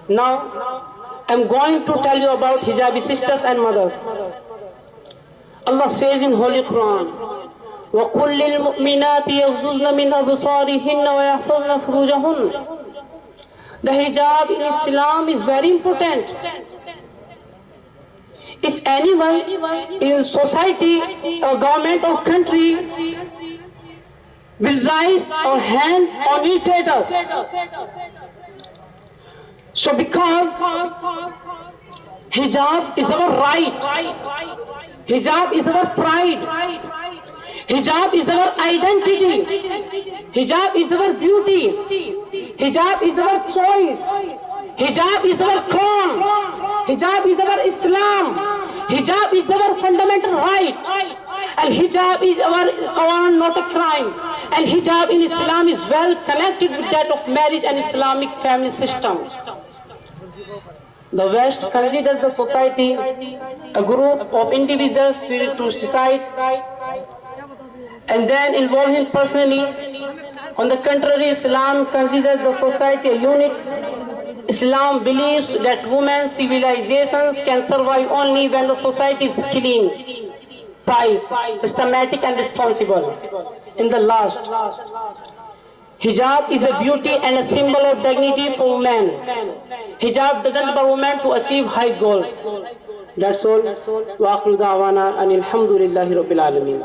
Now, I'm going to tell you about hijabi sisters and mothers. Allah says in Holy Quran, وَقُلْ لِلْمُؤْمِنَاتِ يَغْضُضْنَ مِنْ أَبْصَارِهِنَّ وَيَحْفَظْنَ فُرُوجَهُنَّ. The hijab in Islam is very important. If anyone in society or government or country will raise our hand on irritators, so because hijab is our right, hijab is our pride, hijab is our identity, hijab is our beauty, hijab is our choice, hijab is our crown, hijab is our Islam, hijab is our fundamental right, and hijab is our Quran, not a crime, and hijab in Islam is well connected with that of marriage and Islamic family system. The West considers the society a group of individuals free to decide and then involve him personally. On the contrary, Islam considers the society a unit. Islam believes that women's civilizations can survive only when the society is clean, pious, systematic and responsible. In the last, hijab is a beauty and a symbol of dignity for women. Hijab doesn't allow women to achieve high goals. That's all. Wa akhiru da'wana and alhamdulillahi rabbil alameen.